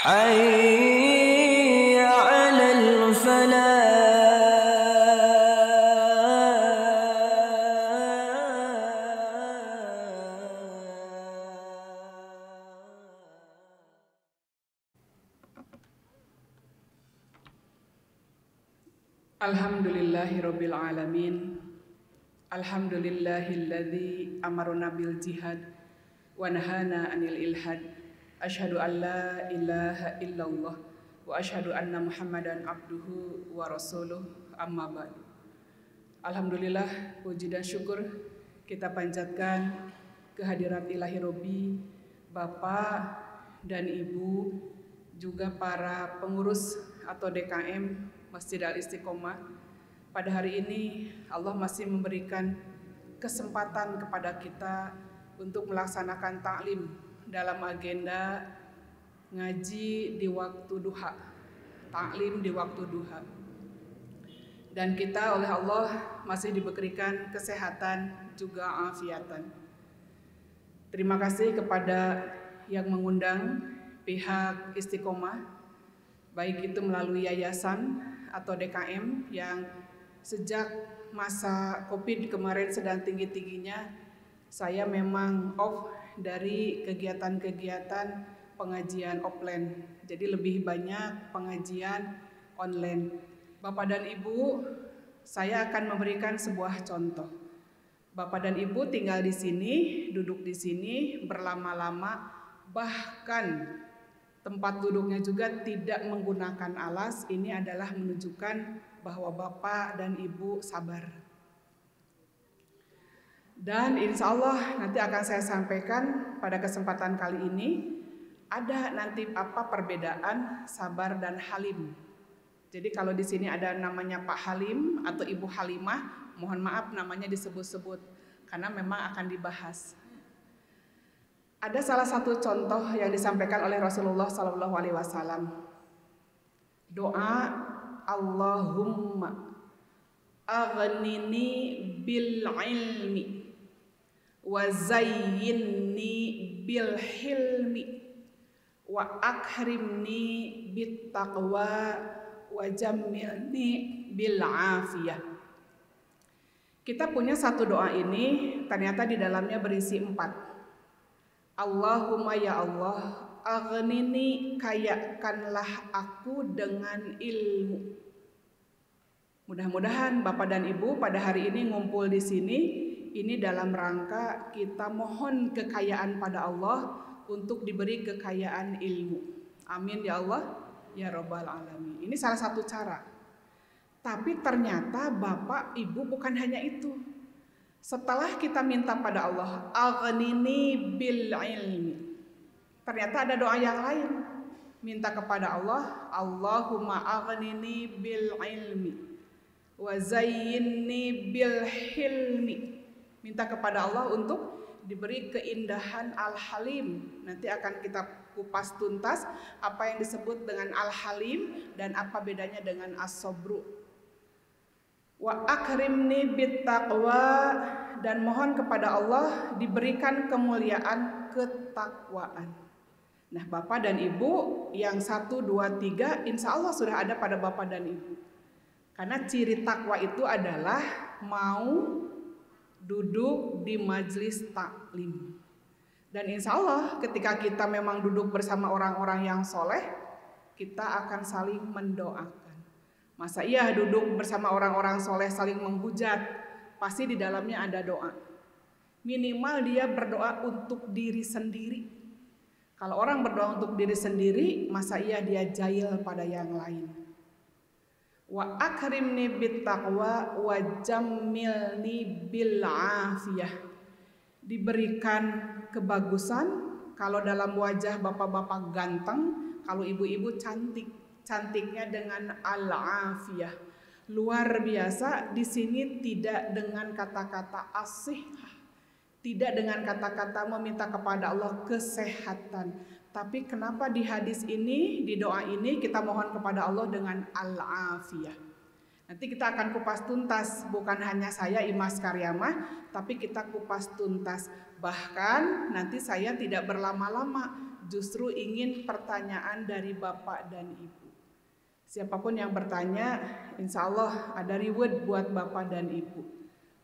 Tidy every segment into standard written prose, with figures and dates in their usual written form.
حي على Alhamdulillahirabbil alamin. Alhamdulillahilladzi amarna bil jihad wa nahana 'anil ilhad. Asyhadu an la ilaha illallah wa asyhadu anna Muhammadan abduhu wa rasuluh, amma ba'du. Alhamdulillah, puji dan syukur kita panjatkan kehadirat Ilahi Robbi, Bapak dan Ibu, juga para pengurus atau DKM Masjid Al-Istiqomah. Pada hari ini Allah masih memberikan kesempatan kepada kita untuk melaksanakan taklim dalam agenda ngaji di waktu duha, taklim di waktu duha. Dan kita oleh Allah masih diberikan kesehatan juga afiatan. Terima kasih kepada yang mengundang pihak Istiqomah, baik itu melalui yayasan atau DKM yang sejak masa COVID kemarin sedang tinggi-tingginya, saya memang off dari kegiatan-kegiatan pengajian offline. Jadi lebih banyak pengajian online. Bapak dan Ibu, saya akan memberikan sebuah contoh. Bapak dan Ibu tinggal di sini, duduk di sini berlama-lama, bahkan tempat duduknya juga tidak menggunakan alas. Ini adalah menunjukkan bahwa Bapak dan Ibu sabar. Dan insya Allah nanti akan saya sampaikan pada kesempatan kali ini, ada nanti apa perbedaan sabar dan halim. Jadi kalau di sini ada namanya Pak Halim atau Ibu Halimah, mohon maaf namanya disebut-sebut karena memang akan dibahas. Ada salah satu contoh yang disampaikan oleh Rasulullah SAW. Doa Allahumma aghnini bil ilmi wa zayyinni bil hilmi wa akrimni bit taqwa wa jammilni bil afiyah. Kita punya satu doa ini, ternyata di dalamnya berisi 4. Allahumma ya Allah, aghnini, kayakanlah aku dengan ilmu. Mudah-mudahan Bapak dan Ibu pada hari ini ngumpul di sini, ini dalam rangka kita mohon kekayaan pada Allah untuk diberi kekayaan ilmu. Amin ya Allah, ya Rabbal Alamin. Ini salah satu cara. Tapi ternyata Bapak Ibu bukan hanya itu. Setelah kita minta pada Allah, aghnini bil ilmi, ternyata ada doa yang lain. Minta kepada Allah, Allahumma aghnini bil ilmi wa zayyinni bil hilmi. Minta kepada Allah untuk diberi keindahan al-halim. Nanti akan kita kupas tuntas apa yang disebut dengan al-halim dan apa bedanya dengan as-sabru. Wa akrimni bit taqwa, dan mohon kepada Allah diberikan kemuliaan ketakwaan. Nah, Bapak dan Ibu yang 1, 2, 3 insya Allah sudah ada pada Bapak dan Ibu. Karena ciri takwa itu adalah mau duduk di majelis taklim. Dan insya Allah ketika kita memang duduk bersama orang-orang yang soleh, kita akan saling mendoakan. Masa iya duduk bersama orang-orang soleh saling menghujat? Pasti di dalamnya ada doa. Minimal dia berdoa untuk diri sendiri. Kalau orang berdoa untuk diri sendiri, masa iya dia jahil pada yang lain. Wa akrimni bit taqwa wa jammilni bil afiyah. Diberikan kebagusan, kalau dalam wajah bapak-bapak ganteng, kalau ibu-ibu cantik. Cantiknya dengan al-afiyah. Luar biasa, di sini tidak dengan kata-kata asih, tidak dengan kata-kata meminta kepada Allah kesehatan. Tapi kenapa di hadis ini, di doa ini kita mohon kepada Allah dengan al-afiyah. Nanti kita akan kupas tuntas, bukan hanya saya Imas Karyamah, tapi kita kupas tuntas. Bahkan nanti saya tidak berlama-lama justru ingin pertanyaan dari Bapak dan Ibu. Siapapun yang bertanya, insya Allah ada reward buat Bapak dan Ibu.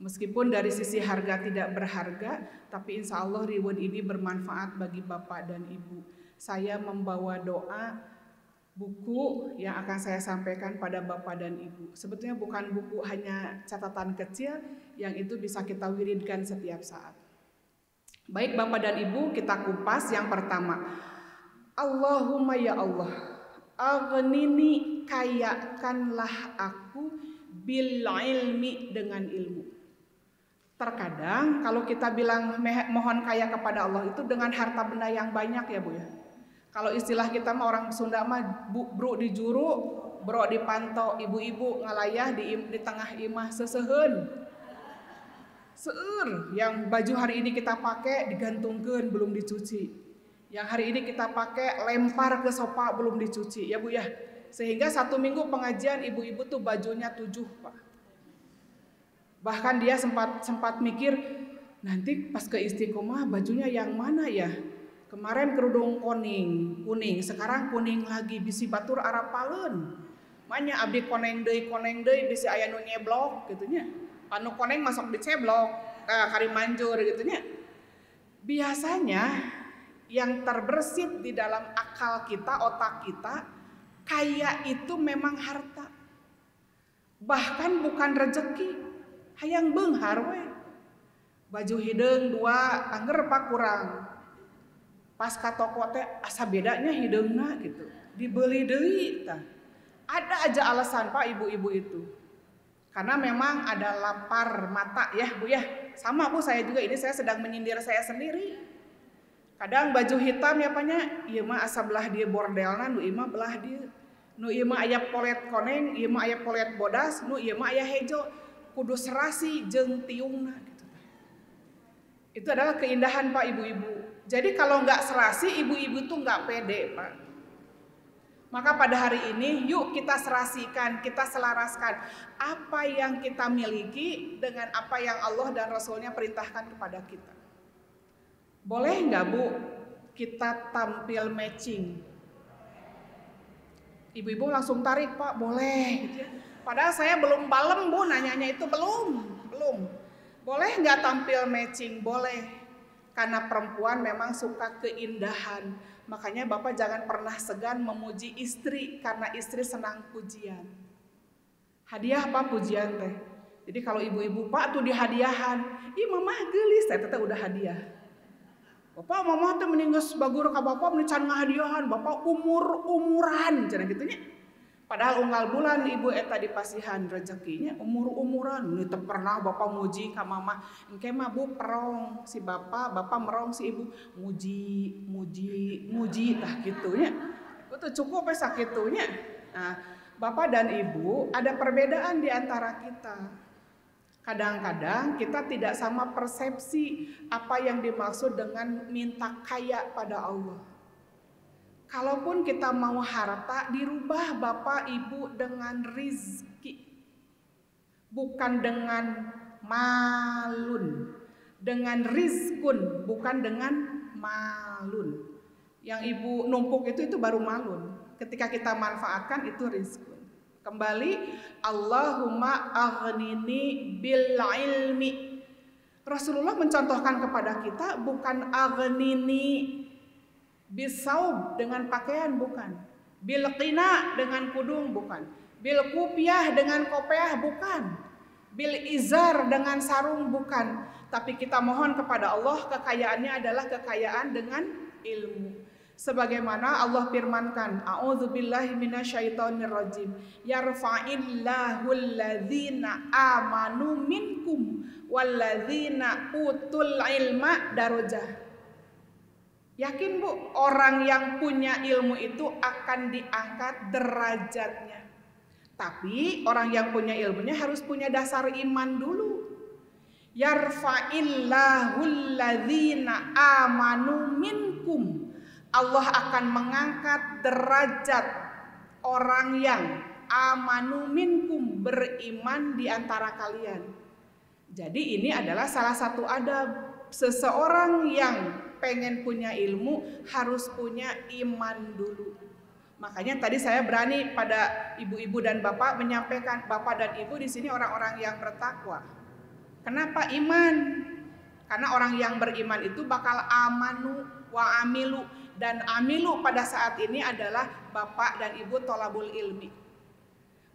Meskipun dari sisi harga tidak berharga, tapi insya Allah reward ini bermanfaat bagi Bapak dan Ibu. Saya membawa doa, buku yang akan saya sampaikan pada Bapak dan Ibu. Sebetulnya bukan buku hanya catatan kecil yang itu bisa kita wiridkan setiap saat. Baik Bapak dan Ibu, kita kupas yang pertama. Allahumma ya Allah, aghnini, kayakanlah aku bil ilmi, dengan ilmu. Terkadang kalau kita bilang mohon kaya kepada Allah itu dengan harta benda yang banyak ya Bu ya. Kalau istilah kita mah orang Sunda mah bro di juru, bro di panto, ibu-ibu ngalayah di tengah imah seseuheun. Seueur yang baju hari ini kita pakai digantungkeun belum dicuci. Yang hari ini kita pakai lempar ke sofa belum dicuci ya Bu ya. Sehingga 1 minggu pengajian ibu-ibu tuh bajunya 7 Pak. Bahkan dia sempat mikir nanti pas ke Istiqomah bajunya yang mana ya. Kemarin kerudung kuning, sekarang kuning lagi, bisi batur arapaleun. Manya abdi koneng deui bisi aya nu nyeblok gitunya. Anu koneng masuk diceblok, kari manjur gitunya. Biasanya yang terbersit di dalam akal kita, otak kita, kaya itu memang harta. Bahkan bukan rezeki, hayang beunghar we. Baju hideung 2 angger pak kurang. Pas ka toko teh asa bedanya hideungna gitu. Dibeli deui tah. Ada aja alasan Pak ibu-ibu itu. Karena memang ada lapar mata ya Bu ya. Sama Bu, saya juga ini saya sedang menyindir saya sendiri. Kadang baju hitam ya Paknya, ieu mah asa belah dia bordelna, nu ieu mah belah dia. Nu ieu mah aya polet koneng, ieu mah aya polet bodas, nu ieu mah aya hejo. Kudu serasi jeung tiungna gitu. Itu adalah keindahan Pak ibu-ibu. Jadi kalau nggak serasi, ibu-ibu tuh nggak pede Pak. Maka pada hari ini yuk kita serasikan, kita selaraskan apa yang kita miliki dengan apa yang Allah dan Rasulnya perintahkan kepada kita. Boleh nggak Bu kita tampil matching? Ibu-ibu langsung tarik Pak, boleh. Padahal saya belum balem Bu, nanyanya itu belum. Boleh nggak tampil matching? Boleh. Karena perempuan memang suka keindahan. Makanya Bapak jangan pernah segan memuji istri, karena istri senang pujian. Hadiah apa pujian teh? Jadi kalau ibu-ibu Pak tuh dihadiahan, ih mamah geulis, saya udah hadiah. Bapak mamah teh meninggal bagur ka Bapak mencan ngahadiahan, Bapak umuran cenah gitunya. Padahal unggal bulan ibu eta dipasihan rezekinya umur-umuran. Ini teu pernah Bapak muji ka mama. Engke mah Bu perong si Bapak merong si Ibu muji tah gitunya. Itu cukup sakitunya. Nah, Bapak dan Ibu ada perbedaan di antara kita. Kadang-kadang kita tidak sama persepsi apa yang dimaksud dengan minta kaya pada Allah. Kalaupun kita mau harta, dirubah Bapak Ibu dengan rizki. Bukan dengan malun. Dengan rizkun, bukan dengan malun. Yang Ibu numpuk itu baru malun. Ketika kita manfaatkan itu rizkun. Kembali, Allahumma aghnini bil ilmi. Rasulullah mencontohkan kepada kita bukan aghnini bisaub dengan pakaian, bukan. Bil qina dengan kudung, bukan. Bil kupiah dengan kopiah, bukan. Bil izar dengan sarung, bukan. Tapi kita mohon kepada Allah kekayaannya adalah kekayaan dengan ilmu. Sebagaimana Allah firmankan, a'udzubillahi minasyaitonirrajim, yarfa'illahul ladzina amanu minkum walladzina utul ilma darajah. Yakin Bu, orang yang punya ilmu itu akan diangkat derajatnya. Tapi orang yang punya ilmunya harus punya dasar iman dulu. Yarfa'illahul ladzina amanu minkum. Allah akan mengangkat derajat orang yang amanu minkum, beriman di antara kalian. Jadi ini adalah salah satu adab seseorang yang pengen punya ilmu harus punya iman dulu. Makanya tadi saya berani pada ibu-ibu dan bapak menyampaikan, bapak dan ibu di sini orang-orang yang bertakwa. Kenapa iman? Karena orang yang beriman itu bakal amanu wa amilu, dan amilu pada saat ini adalah bapak dan ibu tolabul ilmi.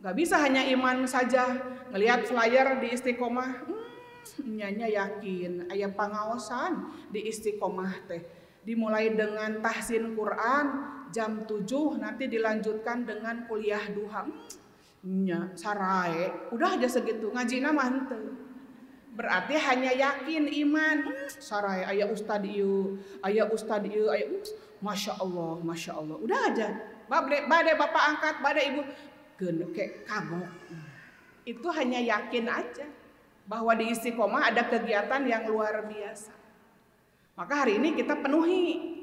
Gak bisa hanya iman saja, ngelihat flyer di Istiqomah, nyanya yakin aya pangaosan di Istiqomah teh. Dimulai dengan tahsin Quran jam 7, nanti dilanjutkan dengan kuliah duha. Nya sarae, udah aja segitu, ngajina mah henteu. Berarti hanya yakin iman. Sarae aya ustad ieu, aya Masya Allah. Udah aja. Bade bapak angkat, bade ibu geneke kagok. Itu hanya yakin aja bahwa di Istiqomah ada kegiatan yang luar biasa. Maka hari ini kita penuhi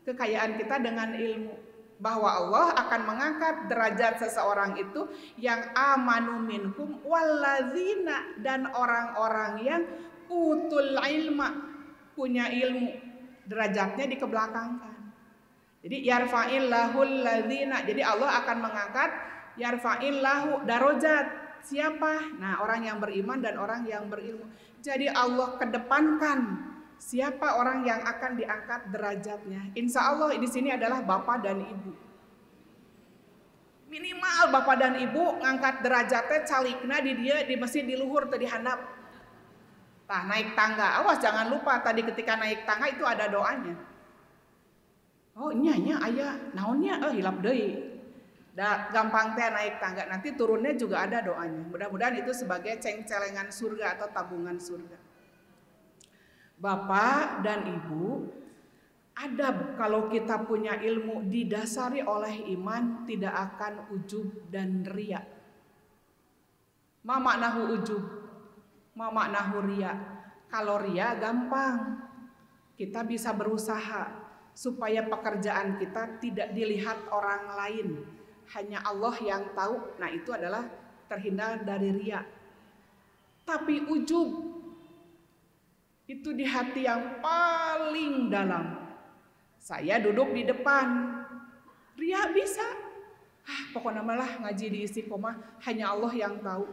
kekayaan kita dengan ilmu, bahwa Allah akan mengangkat derajat seseorang itu yang amanu minkum wallazina, dan orang-orang yang utul ilma, punya ilmu, derajatnya dikebelakangkan. Jadi yarfa'illahul ladzina, jadi Allah akan mengangkat yarfa'illahu darajat siapa? Nah, orang yang beriman dan orang yang berilmu. Jadi Allah kedepankan siapa orang yang akan diangkat derajatnya. Insya Allah di sini adalah bapak dan ibu. Minimal bapak dan ibu ngangkat derajatnya calikna di dia di masjid di luhur tadi handap. Tah naik tangga, awas jangan lupa tadi ketika naik tangga itu ada doanya. Oh nya aya naonnya hilap deui. Gampang teh naik tangga, nanti turunnya juga ada doanya. Mudah-mudahan itu sebagai ceng-celengan surga atau tabungan surga. Bapak dan ibu, adab kalau kita punya ilmu didasari oleh iman, tidak akan ujub dan riya. Ma maknahu ujub, ma maknahu riya. Kalau riya gampang, kita bisa berusaha supaya pekerjaan kita tidak dilihat orang lain, hanya Allah yang tahu. Nah itu adalah terhindar dari riya. Tapi ujub itu di hati yang paling dalam. Saya duduk di depan, ria bisa. Pokoknya malah ngaji di Istiqomah hanya Allah yang tahu.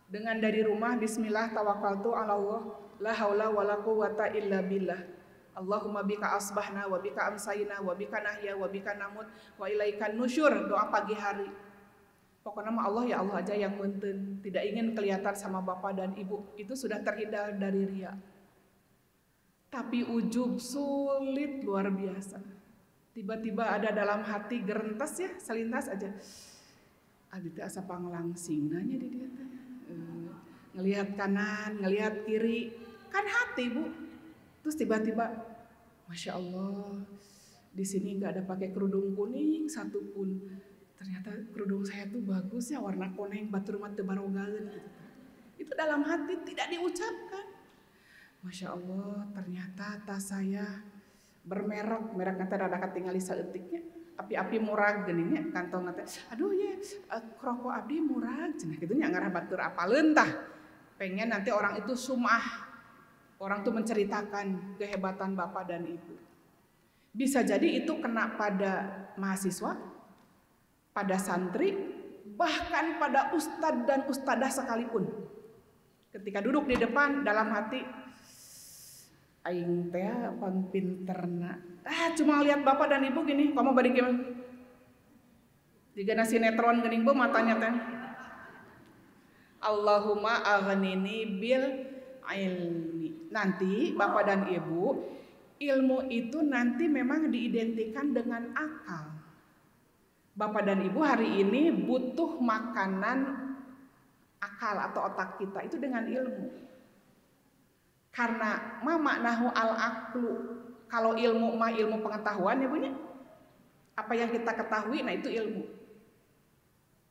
Dengan dari rumah bismillah tawakkaltu ala Allah, la haula wala quwata illa billah. Allahumma bika asbahna wa bika amsayna wa bika nahya wa bika namut wa ilaikan nusyur, doa pagi hari. Pokoknya mah Allah ya Allah aja yang menten, tidak ingin kelihatan sama bapak dan ibu, itu sudah terhindar dari ria. Tapi ujub sulit luar biasa. Tiba-tiba ada dalam hati gerentas ya, selintas aja. Abi teh asa panglangsing nanya di dia teh. Ngelihat kanan, ngelihat kiri, kan hati Bu. Terus tiba-tiba, Masya Allah, di sini nggak ada pakai kerudung kuning satupun. Ternyata kerudung saya tuh bagus ya, warna koneng batur mata barogalan gitu. Itu dalam hati tidak diucapkan. Masya Allah, ternyata tas saya bermerek, merek nanti ada ketinggalan saeutiknya. Api-api murah geninya kantong nanti. Aduh ya, kroko abdi murah, cenah kitu nya ngarah batur apaleun tah. Pengen nanti orang itu sumah. Orang tuh menceritakan kehebatan bapak dan ibu. Bisa jadi itu kena pada mahasiswa, pada santri, bahkan pada ustadz dan ustadzah sekalipun. Ketika duduk di depan dalam hati, aing teh pang pinterna. Cuma lihat bapak dan ibu gini, kamu balik gimana? Jika sinetron geuning bu matanya teh. Allahumma aghnini bil ilmi. Nanti bapak dan ibu, ilmu itu nanti memang diidentikan dengan akal. Bapak dan ibu hari ini butuh makanan akal atau otak kita itu dengan ilmu. Karena maknahu al-aqlu, kalau ilmu mah ilmu pengetahuan ya punya. Apa yang kita ketahui nah itu ilmu.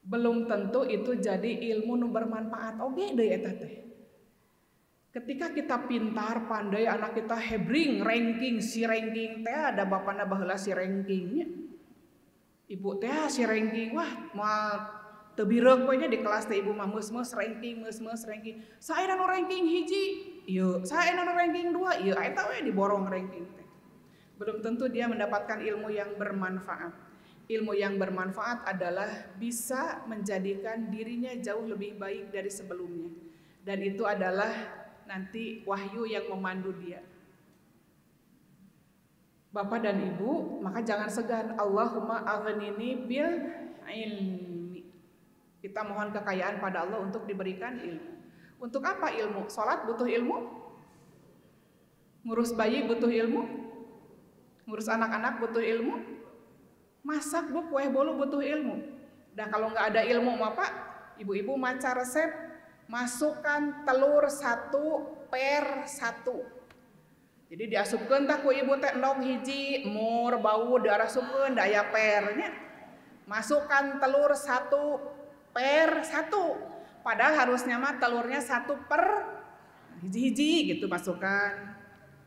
Belum tentu itu jadi ilmu nu bermanfaat oge deui eta teh. Ketika kita pintar, pandai, anak kita hebring, ranking, si ranking teh ada bapana baheula si rankingnya. Ibu teh si ranking, wah moal teu bireug we nya di kelas teh ibu mah meus-meus ranking, meus-meus ranking. Saena nu ranking hiji, ieu, saena nu ranking 2, ieu eta we diborong ranking teh. belum tentu dia mendapatkan ilmu yang bermanfaat. Ilmu yang bermanfaat adalah bisa menjadikan dirinya jauh lebih baik dari sebelumnya. Dan itu adalah nanti wahyu yang memandu dia. Bapak dan Ibu, maka jangan segan. Allahumma aghnini bil ilmi. Kita mohon kekayaan pada Allah untuk diberikan ilmu. Untuk apa ilmu? Salat butuh ilmu? Ngurus bayi butuh ilmu? Ngurus anak-anak butuh ilmu? Masak bu, kue bolu butuh ilmu. Dan kalau nggak ada ilmu apa? Ibu-ibu maca resep, masukkan telur 1/1. Jadi diasupkeun tah ku ibu teh endog hiji mur bau diasupkeun daya pernya. Masukkan telur 1/1. Padahal harusnya mah telurnya 1/hiji gitu masukkan.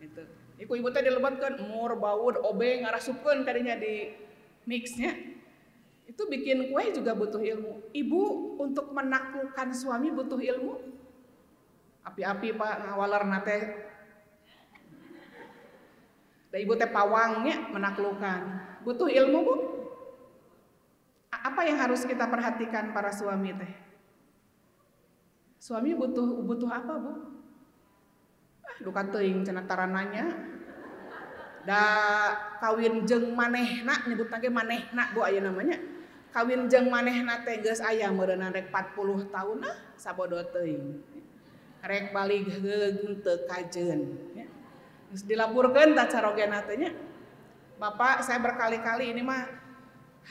Gitu. Ibu teh dilebetkeun mur bau obeng ngarasupkeun kadinya di mixnya. Itu bikin kue juga butuh ilmu. Ibu untuk menaklukkan suami butuh ilmu. Api-api Pak ngawalarna teh. Da ibu teh pawangnya menaklukkan. Butuh ilmu bu. Apa yang harus kita perhatikan para suami teh? Suami butuh apa bu? Duka teuing cenah tarananya. Da kawin jeung manehna nyebutna ge manehna bu aya namanya. Kawin jeung manehna teh geus aya meureunna rek 40 tahun sabodo teuing. Rek balik heugeung teu kajeun ya. Geus dilaporkeun tah carogena teh nya. Bapak, saya berkali-kali ini mah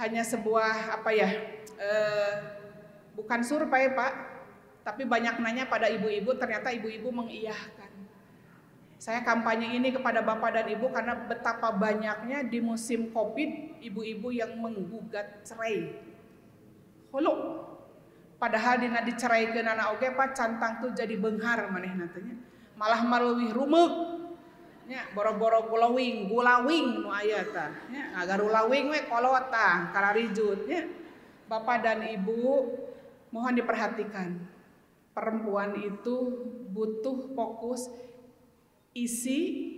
hanya sebuah bukan survei Pak, tapi banyak nanya pada ibu-ibu, ternyata ibu-ibu mengiyahkan. Saya kampanye ini kepada Bapak dan Ibu karena betapa banyaknya di musim Covid ibu-ibu yang menggugat cerai. Hulu. Padahal dina diceraikeun anak oge Pak cantang tuh jadi beunghar manehna teh nya. Malah maleuwih rumeuk. Nya boro-boro gulawing nu aya tah. Nya ngagarulawing we kolot tah kararijut nya. Bapak dan Ibu mohon diperhatikan. Perempuan itu butuh fokus isi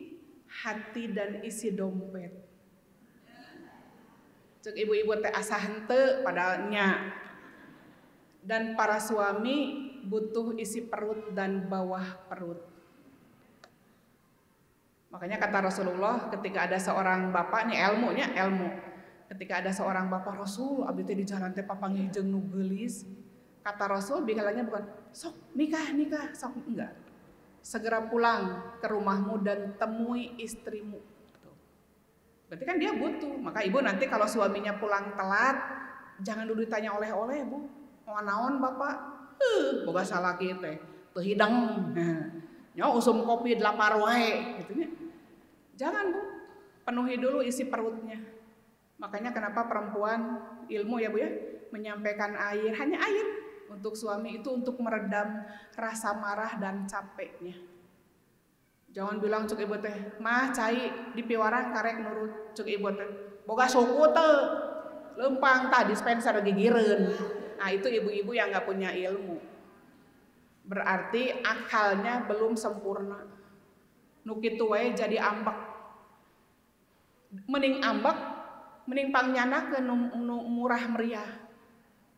hati dan isi dompet. Cek ibu-ibu teh asa henteu padahal nya. Dan para suami butuh isi perut dan bawah perut. Makanya kata Rasulullah ketika ada seorang bapak nih ilmu. Ketika ada seorang bapak Rasul abdi teh di jalan teh papanggih jeung nu geulis. Kata Rasul bigalanya bukan sok nikah sok enggak. Segera pulang ke rumahmu dan temui istrimu. Berarti kan dia butuh. Maka ibu nanti kalau suaminya pulang telat, jangan dulu ditanya oleh-oleh bu. Mau naon bapak? Boga salaki teh, teu hidang. Nya usum kopi 8 wae gitu nya. Jangan bu, penuhi dulu isi perutnya. Makanya kenapa perempuan ilmu ya bu ya, menyampaikan air, hanya air. Untuk suami itu untuk meredam rasa marah dan capeknya. Jangan bilang cuk ibu teh, mah cai di piwarang karek nurut cuk ibu teh. Boga suku teh, lempang tah dispenser gigireun. Nah itu ibu-ibu yang nggak punya ilmu. Berarti akalnya belum sempurna. Nu kitu wae jadi ambek. Mending ambek, mending pangnyandakeun nu murah meriah.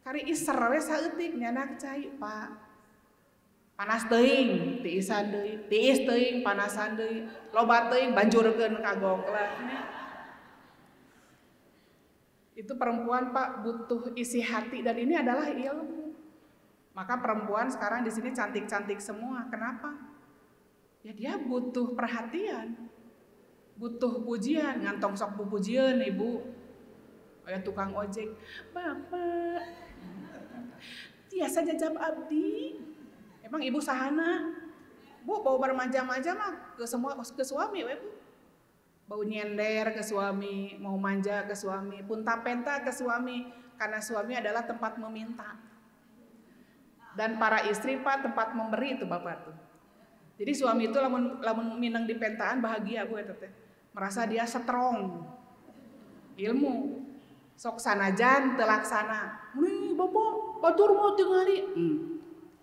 Kari iser we saeutik nyanak cai Pak. Panas teuing, tiisan deui, tiis teuing, panasan deui, loba teuing banjurkeun ka gongklak. Itu perempuan Pak butuh isi hati dan ini adalah ilmu. Maka perempuan sekarang di sini cantik-cantik semua. Kenapa? Ya dia butuh perhatian. Butuh pujian, ngantong sok pujian ibu. Kayak tukang ojek, Bapak tiasa jajab abdi. Emang ibu sahana? Bu bau bermanja-manja mah ke suami we bu. Bau nyender ke suami, mau manja ke suami, punta-penta ke suami karena suami adalah tempat meminta. Dan para istri Pak tempat memberi itu Bapak tuh. Jadi suami itu lamun minang di pentaan bahagia bu eta teh. Merasa dia strong. Ilmu. Sok sanajan teu laksana. Nih Bapak batur mau tingali.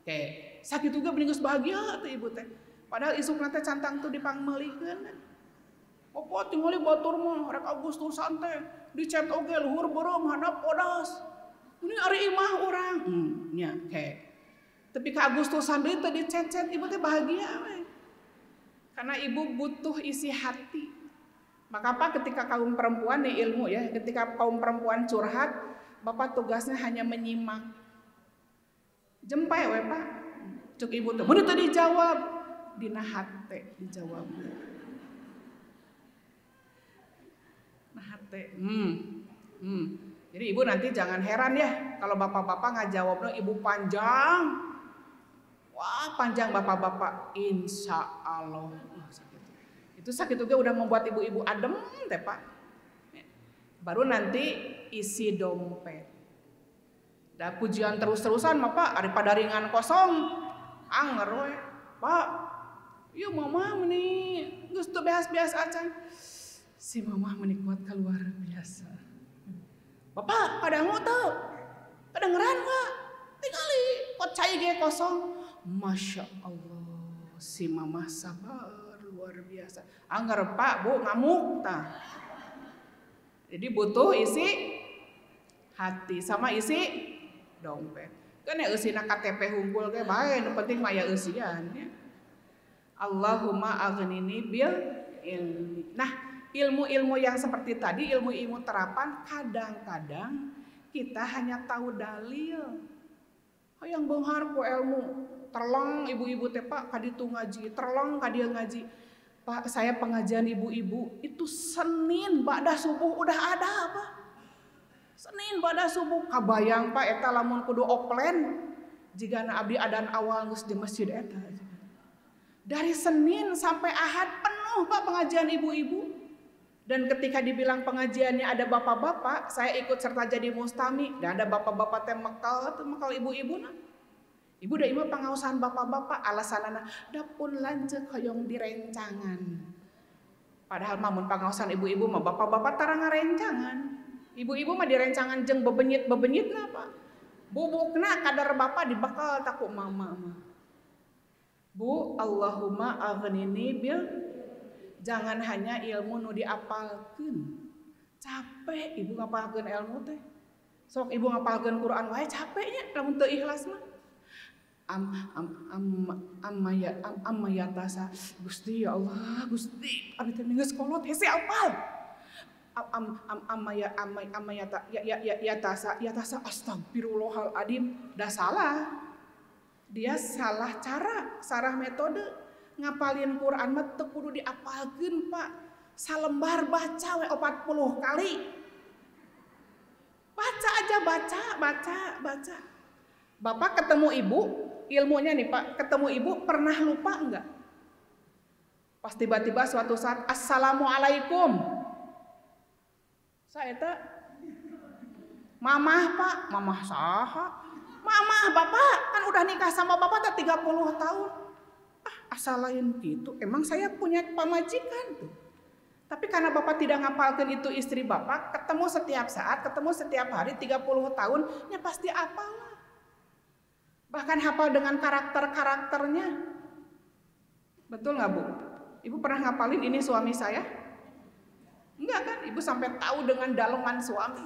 Oke, sakit juga mending geus bahagia teh ibu teh. Padahal isukna teh cantang tuh dipangmeulikeun. Pokok tinggali batur mah rek Agustusan teh dicet oge luhur beureum handap podas. Ini ari imah urang. Nya he. Tapi ka Agustusan deui teh dicet-cet ibu teh bahagia we. Karena ibu butuh isi hati. Maka apa ketika kaum perempuan nih ilmu ya, ketika kaum perempuan curhat, bapak tugasnya hanya menyimak. Jempai we Pak. Cuk ibu teh mun teu dijawab dina hate dijawab. Nah hate. Jadi ibu nanti jangan heran ya kalau bapak-bapak ngajawabnya ibu panjang. Wah panjang bapak-bapak, insya Allah. Itu sakit juga udah membuat ibu-ibu adem teh Pak. Baru nanti isi dompet. Dah pujian terus-terusan mah Pak, daripada ringan kosong. Anger we. Pak, yuk mama meni geus teu beas-beas acan. Si mama meni kuat keluar biasa. Bapak, kadangu teu? Kedengeran enggak? Tingali pot cai ge kosong. Masya Allah, si mama sabar luar biasa. Angger Pak, Bu ngamuk tah. Jadi butuh isi hati sama isi dompet. Kan ya eusina KTP hungkul ge bae, nu penting mah aya eusian ya. Allahumma aghnini bil ilmi. Nah, ilmu-ilmu yang seperti tadi, ilmu-ilmu terapan kadang-kadang kita hanya tahu dalil. Hayang beunghar ku ilmu. Terlong ibu-ibu teh Pak kaditu ngaji, terlong ka dieu ngaji. Pak, saya pengajian ibu-ibu itu Senin ba'da subuh udah ada Pak. Senin ba'da subuh kabayang Pak eta lamun kudu offline jigana abdi adan awal geus di masjid eta. Dari Senin sampai Ahad penuh Pak pengajian ibu-ibu. Dan ketika dibilang pengajiannya ada bapak-bapak, saya ikut serta jadi mustami dan ada bapak-bapak teh mekal ibu-ibu nah. Ibu da imah pangaosan bapak-bapak alasanana da pun lanceuk hoyong direncangan. Padahal mamun pangaosan ibu-ibu mah bapak-bapak tara ngarencangan. Ibu-ibu mah direncangan jeung bebenyit-bebenyitna Pak. Bubukna kadar bapak dibakal taku mama mah. Bu, Allahumma aghnini bil, jangan hanya ilmu nu diapalkeun. Capek ibu ngapalkeun ilmu teh. Sok ibu ngapalkeun Quran wae capeknya lamun teu ikhlas mah. Amma ya tasa Gusti ya Allah Gusti abdi teh geus kolot hese apal amma ya tasa astagfirullahaladzim dah salah dia salah cara salah metode ngapalin Quran mah teu kudu diapalkeun Pak salembar baca we 40 kali baca aja baca Bapak ketemu ibu ilmunya nih Pak, ketemu ibu pernah lupa enggak? Pas tiba-tiba suatu saat Assalamualaikum. Saya tak mamah Pak, mamah saha? Mamah Bapak, kan udah nikah sama Bapak 30 tahun. Asal lain gitu, emang saya punya pamajikan tuh. Tapi karena Bapak tidak ngapalkan itu istri Bapak, ketemu setiap saat, ketemu setiap hari 30 tahun, ya pasti apal. Bahkan hafal dengan karakter-karakternya. Betul nggak Bu? Ibu pernah ngapalin ini suami saya? Enggak kan? Ibu sampai tahu dengan daleman suami.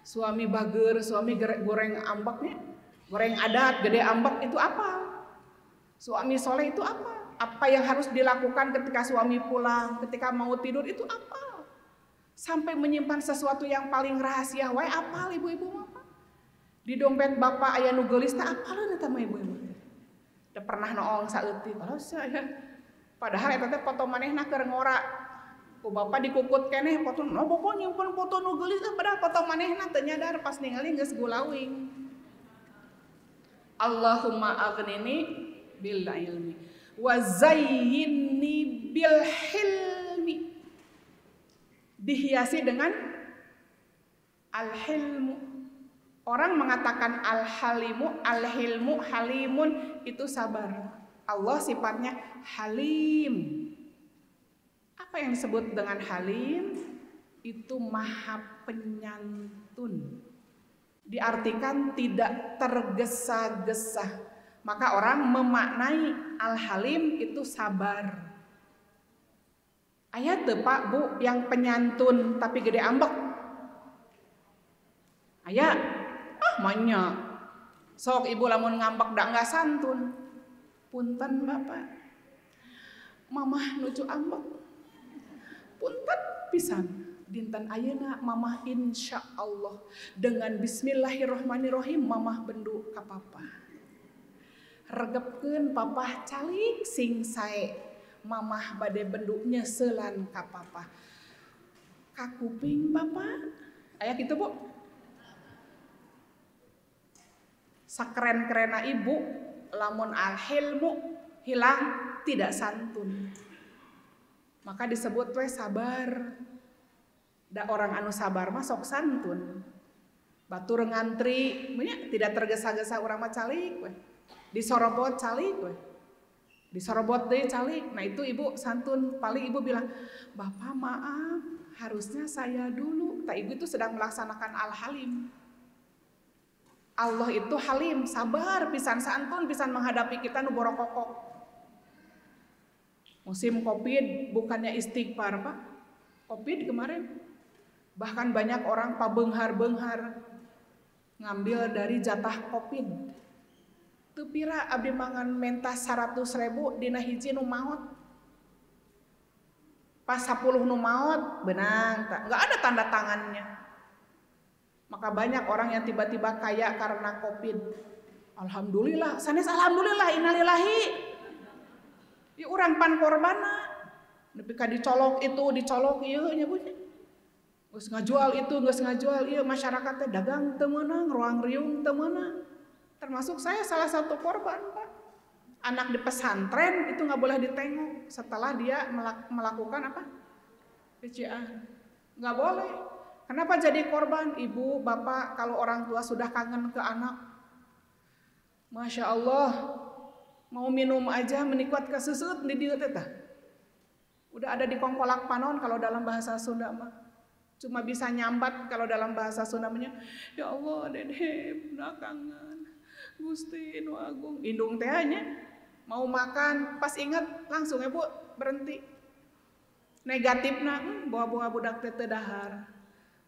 Suami bager, suami goreng ambeknya. Goreng adat, gede ambek itu apa? Suami soleh itu apa? Apa yang harus dilakukan ketika suami pulang, ketika mau tidur itu apa? Sampai menyimpan sesuatu yang paling rahasia, wae apal ibu-ibu apa? Di dompet Bapak aya nu geulis teh apaleun eta mah ibu-ibu. Teu pernah noong saeutik. Saya. Padahal eta teh foto manehna keur ngora. Ku Bapak dikukut keneh foto, no Bapak nyimpen foto nu geulis padahal foto manehna teu nyadar pas ningali geus gulawing. Allahumma aghnini bil ilmi wa zayyinni bil hilmi. Dihiasi dengan al-hilmu. Orang mengatakan al-halimu, al-hilmu, halimun itu sabar. Allah sifatnya halim. Apa yang disebut dengan halim? Itu maha penyantun. Diartikan tidak tergesa-gesa. Maka orang memaknai al-halim itu sabar. Aya teu Pak Bu yang penyantun tapi gede ambek? Aya? Manya. Sok ibu lamun ngambek da enggak santun. Punten Bapak. Mamah nuju ambek. Punten pisan. Dinten ayeuna mamah insya Allah dengan bismillahirrohmanirrohim mamah bendu ka papa. Regepkeun papa calik sing sae mamah bade bendu nyeuselan ka papa. Ka kuping Bapak. Aya kitu Bu? Sakeren-kerena ibu lamun al-hilmu hilang tidak santun. Maka disebut we sabar. Da orang anu sabar mah sok santun. Batur ngantri, tidak tergesa-gesa urang mah calik we. Disorobot calik we. Disorobot deui calik. Nah itu ibu santun, paling ibu bilang, "Bapak maaf, harusnya saya dulu." Tah ibu itu sedang melaksanakan al-halim. Allah itu halim, sabar, pisan santun, pisan menghadapi kita nu borokokok. Musim Covid bukannya istighfar Pak. Covid kemarin. Bahkan banyak orang pabeunghar-beunghar ngambil dari jatah Covid. Teu pira abdi mangan mentas 100.000 dina hiji nu maot. Pas 10 nu maot benang, enggak ada tanda tangannya. Maka banyak orang yang tiba-tiba kaya karena Covid. Alhamdulillah, sanes alhamdulillah, innalillahi. Ieu urang pan korbanna. Nepi ka dicolok itu, dicolok ieu nya bunyi. Geus ngajual itu, geus ngajual ieu, masyarakat teh dagang teu meunang, ruang riung teu meunang. Termasuk saya salah satu korban, Pak. Anak di pesantren itu nggak boleh ditengok setelah dia melakukan apa? PCR. Nggak boleh. Kenapa jadi korban? Ibu, bapak, kalau orang tua sudah kangen ke anak, Masya Allah, mau minum aja menikmat kesusut di dieu teh. Udah ada di kongkolak panon kalau dalam bahasa Sunda mah. Cuma bisa nyambat kalau dalam bahasa Sundanya, ya Allah dede udah kangen Gusti nu agung. Indung teh nya mau makan pas inget langsung ya Bu berhenti. Negatifna bawa-bawa budak teh teu dahar.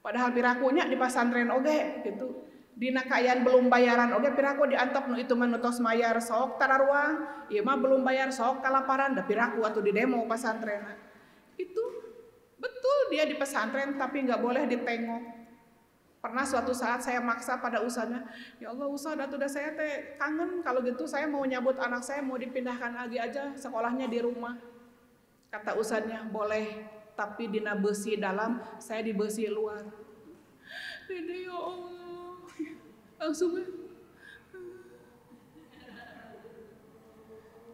Padahal pirakunya di pasantren oge gitu. Dina kaayaan belum bayaran oge piraku diantep nu itu mah nu tos mayar sok tararuang, ieu mah belum bayar sok kalaparan da piraku atuh di demo pasantrenna. Itu betul dia di pesantren tapi nggak boleh ditengok. Pernah suatu saat saya maksa pada usahanya, ya Allah usah udah saya teh kangen, kalau gitu saya mau nyabut anak saya mau dipindahkan lagi aja sekolahnya di rumah. Kata usahanya boleh, tapi dina besi dalam, saya di besi luar. Dede ya Allah, langsung.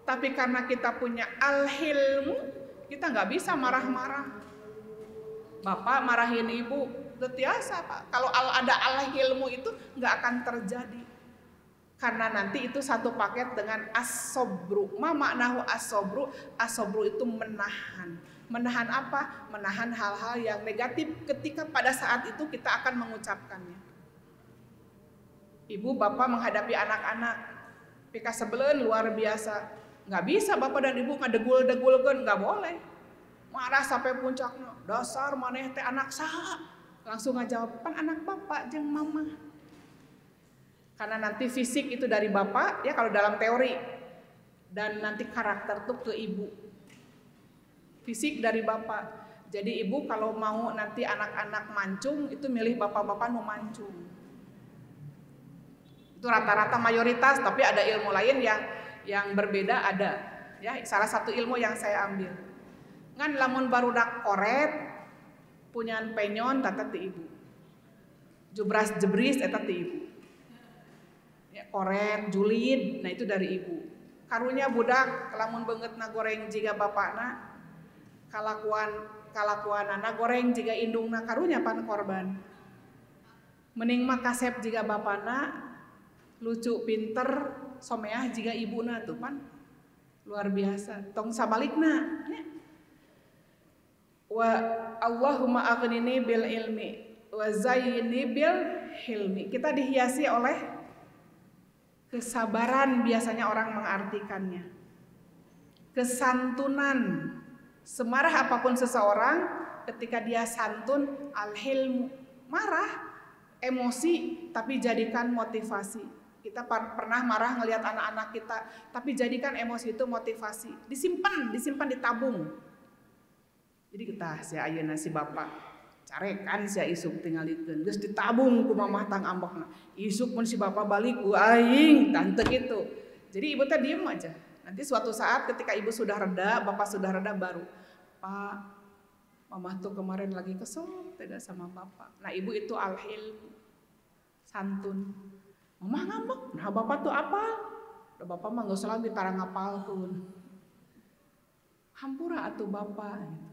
Tapi karena kita punya al-hilmu, kita nggak bisa marah-marah. Bapak marahin ibu, biasa Pak. Kalau ada al-hilmu itu nggak akan terjadi. Karena nanti itu satu paket dengan as-sobru. Ma maknahu as-sobru? As-sobru itu menahan. Menahan apa? Menahan hal-hal yang negatif ketika pada saat itu kita akan mengucapkannya. Ibu bapak menghadapi anak-anak, pika sebelen luar biasa. Nggak bisa bapak dan ibu ngadegul-degulkeun, nggak boleh. Marah sampai puncaknya, dasar maneh teh anak saha. Langsung ngajawab, pan anak bapak jeung mama. Karena nanti fisik itu dari bapak, ya kalau dalam teori. Dan nanti karakter tuh ke ibu. Fisik dari bapak. Jadi ibu kalau mau nanti anak-anak mancung, itu milih bapak-bapak nu mancung. Itu rata-rata mayoritas, tapi ada ilmu lain yang berbeda ada. Ya, salah satu ilmu yang saya ambil. Ngan lamun barudak koret punyaan penyon tata ti ibu. Jubras jebris eta ti ibu. Ya, koret, julid, nah itu dari ibu. Karunya budak lamun beungeutna goreng jiga bapakna, kalakuanana goreng jiga indungna karunya pan korban. Mending mah kasep jiga bapakna, lucu pinter, someah jiga ibuna tuh pan. Luar biasa. Tong sabalikna, ya. Wa Allahumma aghnini bil ilmi wa zayyini bil hilmi. Kita dihiasi oleh kesabaran, biasanya orang mengartikannya. Kesantunan, Semarah apapun seseorang, ketika dia santun, al-hilmu, marah, emosi, tapi jadikan motivasi. Kita pernah marah ngelihat anak-anak kita, tapi jadikan emosi itu motivasi. Disimpan, ditabung. Jadi kita si ayeuna si bapak carekan si isuk tingalikeun geus ditabung ku mamah tang ambokna. Isuk mun si bapak balik ku aing tante gitu. Jadi ibu teh diem aja. Nanti suatu saat ketika ibu sudah reda, bapak sudah reda baru, Pak, mamah tuh kemarin lagi kesel tidak sama bapak. Nah ibu itu al-hilm, santun. Mamah ngambek, nah bapak tuh apa? Udah bapak mah geus lagi tara ngapalkeun. Hampura atuh bapak.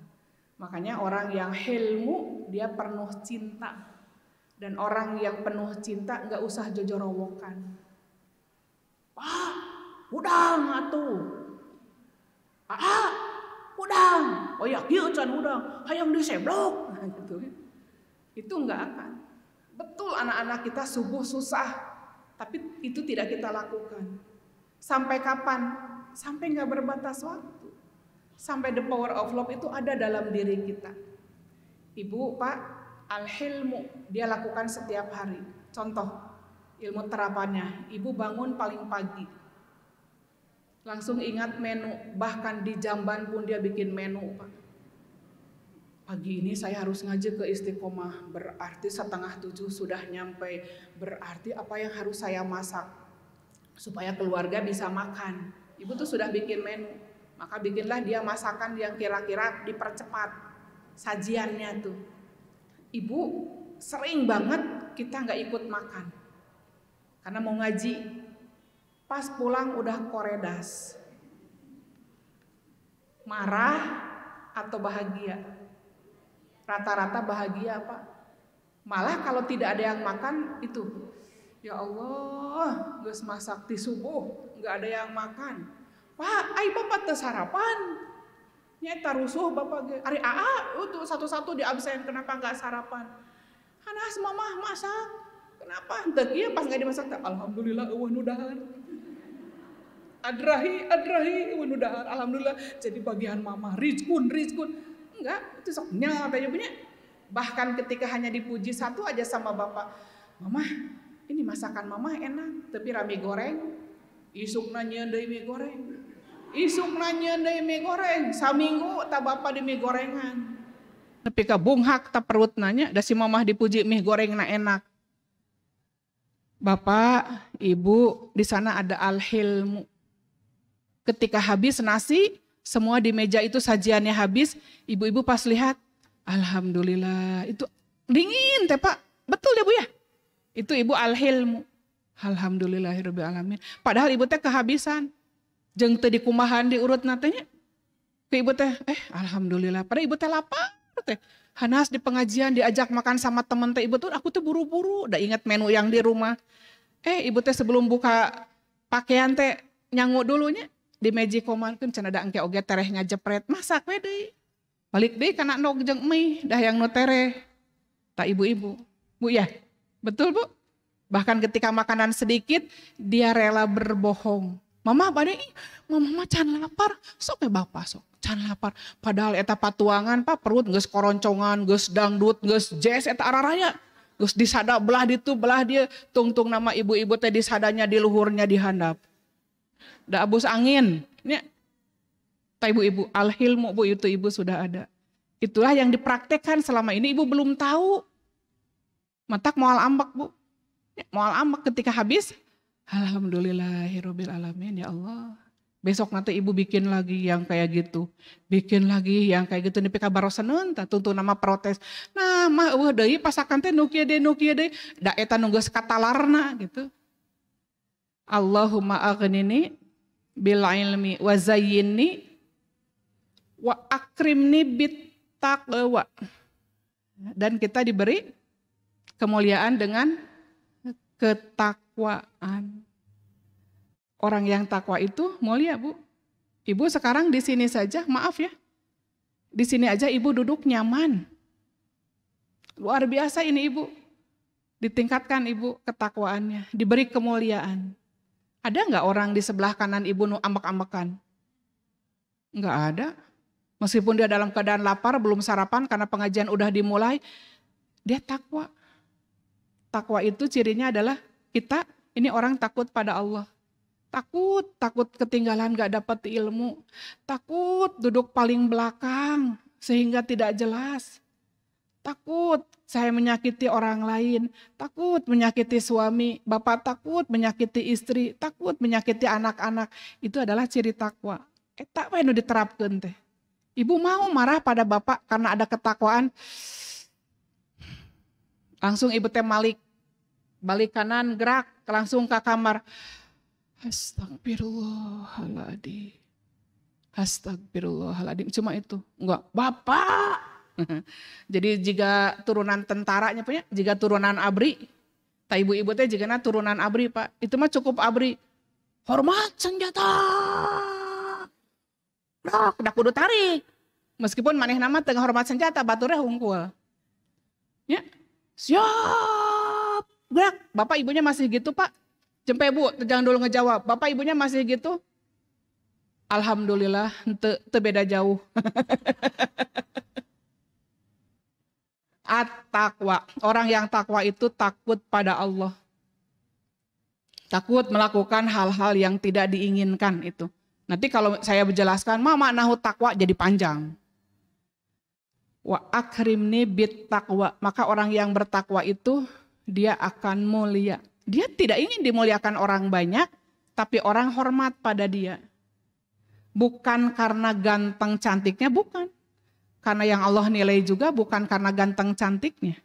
Makanya orang yang hilmu dia penuh cinta. Dan orang yang penuh cinta nggak usah jojorowokan. Pak, udang atuh. Udang. Oh ya, kieu can udang. Hayang diseblok. Nah, gitu. Itu nggak akan. Betul anak-anak kita subuh susah, tapi itu tidak kita lakukan. Sampai kapan? Sampai nggak berbatas waktu. Sampai the power of love itu ada dalam diri kita. Ibu, Pak, al-hilmu dia lakukan setiap hari. Contoh, ilmu terapannya, ibu bangun paling pagi. Langsung ingat menu, bahkan di jamban pun dia bikin menu, Pak. Pagi ini saya harus ngaji ke Istiqomah, berarti 6:30 sudah nyampe. Berarti apa yang harus saya masak supaya keluarga bisa makan. Ibu tuh sudah bikin menu. Maka bikinlah dia masakan yang kira-kira dipercepat sajiannya tuh. Ibu sering banget kita nggak ikut makan karena mau ngaji. Pas pulang udah koredas, marah atau bahagia? Rata-rata bahagia, Pak. Malah kalau tidak ada yang makan itu, ya Allah, geus masak di subuh nggak ada yang makan. Pak, ai bapak teu sarapan. Nyata rusuh bapak ge. Ari itu satu-satu di absen kenapa enggak sarapan? Hanas mamah masak. Kenapa? Teu kieu pas enggak dimasak teh alhamdulillah eueuh nu dahar. Adrahi eueuh nu dahar. Alhamdulillah jadi bagian mamah. Rizkun. Enggak, itu sok nya teh punya. Bahkan ketika hanya dipuji satu aja sama bapak. Mamah, ini masakan mamah enak, tapi rami goreng. Isuk nanya deui mie goreng. Saminggu tak bapak di mie gorengan. Tapi ka bunghak tak perut nanya, da si mamah dipuji mie goreng na enak. Bapak, ibu di sana ada al-hilmu. Ketika habis nasi, semua di meja itu sajiannya habis, ibu-ibu pas lihat, alhamdulillah, itu dingin teh Pak. Betul ya Bu ya? Itu ibu al-hilmu. Alhamdulillahirabbil alamin. Padahal ibu teh kehabisan. Jeung teu dikumahan diurut natenya. Ke ibu teh alhamdulillah. Padahal ibu teh lapar teh. Hanas di pengajian diajak makan sama temen teh ibu tuh aku tuh buru-buru udah ingat menu yang di rumah. Ibu teh sebelum buka pakaian teh nyangu dulunya di meji komankeun cenah da engke oge tereh ngajepret masak we deui. Balik deui kana nog jeung mie dah yang nu tereh. Tak ibu-ibu. Bu ya? Betul Bu? Bahkan ketika makanan sedikit dia rela berbohong. Mama bade mama can lapar, sok we bapak sok can lapar. Padahal eta patuangan Pak perut geus koroncongan, geus dangdut, geus jazz eta araraya. Geus disada belah ditu belah dia, tungtung nama ibu-ibu teh disadanya di luhurnya dihandap. Da abus angin. Nya. Ta ibu-ibu al-hilmu Bu itu ibu sudah ada. Itulah yang dipraktekkan selama ini ibu belum tahu. Matak moal ambak Bu. Moal ambak ketika habis alhamdulillahirabbil alamin ya Allah. Besok nanti ibu bikin lagi yang kayak gitu. Bikin lagi yang kayak gitu nepi ka baroseneun tah tuntun nama protes. Nah, mah eueuh deui pasakan teh nu kieu deui. Da eta nu geus katalarna gitu. Allahumma aghnini bil ilmi wa zayyinni wa akrimni bit taqwa. Dan kita diberi kemuliaan dengan ketakwaan. Orang yang takwa itu mulia Bu. Ibu sekarang di sini saja, maaf ya. Di sini aja ibu duduk nyaman. Luar biasa ini ibu. Ditingkatkan ibu ketakwaannya, diberi kemuliaan. Ada nggak orang di sebelah kanan ibu nu ambek-ambekan? Nggak ada. Meskipun dia dalam keadaan lapar, belum sarapan karena pengajian udah dimulai, dia takwa. Takwa itu cirinya adalah kita ini orang takut pada Allah. Takut ketinggalan gak dapat ilmu. Takut duduk paling belakang sehingga tidak jelas. Takut saya menyakiti orang lain. Takut menyakiti suami. Bapak takut menyakiti istri. Takut menyakiti anak-anak. Itu adalah ciri takwa. Eta we nu diterapkeun teh. Ibu mau marah pada bapak karena ada ketakwaan. Langsung ibu teh balik kanan, gerak, langsung ke kamar. Astagfirullahaladzim. Astagfirullahaladzim. Cuma itu. Enggak, bapak. Jadi jika turunan tentaranya punya, jika turunan abri. Tak ibu-ibu teh jika turunan abri pak. Itu mah cukup abri. Hormat senjata. Dak kudu tarik. Meskipun maneh nama tengah hormat senjata, baturnya hungkul. Ya, siap. Gerak, bapak ibunya masih gitu pak. Jempe bu, jangan dulu ngejawab. Bapak ibunya masih gitu. Alhamdulillah, teu beda jauh. At-taqwa, orang yang takwa itu takut pada Allah. Takut melakukan hal-hal yang tidak diinginkan itu. Nanti kalau saya menjelaskan, makna takwa jadi panjang. Wa akrimni bit taqwa, maka orang yang bertakwa itu dia akan mulia. Dia tidak ingin dimuliakan orang banyak, tapi orang hormat pada dia. Bukan karena ganteng cantiknya, bukan. Karena yang Allah nilai juga bukan karena ganteng cantiknya.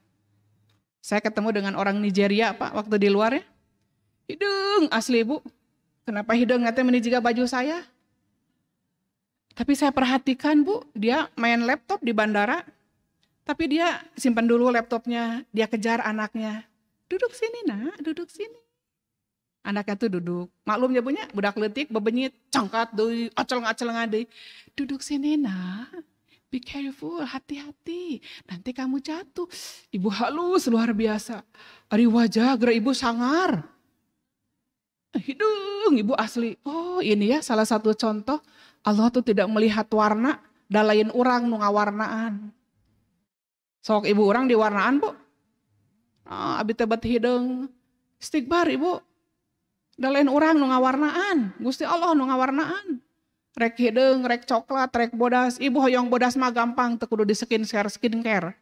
Saya ketemu dengan orang Nigeria pak, waktu di luar ya. Hidung asli bu. Kenapa hidung ngatnya menijiga baju saya? Tapi saya perhatikan bu, dia main laptop di bandara. Tapi dia simpan dulu laptopnya, dia kejar anaknya. Duduk sini nak, duduk sini. Anaknya tuh duduk. Maklum ya punya, budak letik, bebenyit, cangkat, acel-acel ngade. Duduk sini nak, be careful, hati-hati. Nanti kamu jatuh. Ibu halus luar biasa. Ari wajah geura ibu sangar. Hidung ibu asli. Oh ini ya salah satu contoh. Allah tuh tidak melihat warna, dalain orang nu ngawarnaan. Sok ibu orang diwarnaan bu. Abi tebat hidung. Istighbar ibu. Dalain orang nu ngawarnaan. Gusti Allah nu ngawarnaan. Rek hidung, rek coklat, rek bodas. Ibu hoyong bodas mah gampang. Teu kudu di skincare.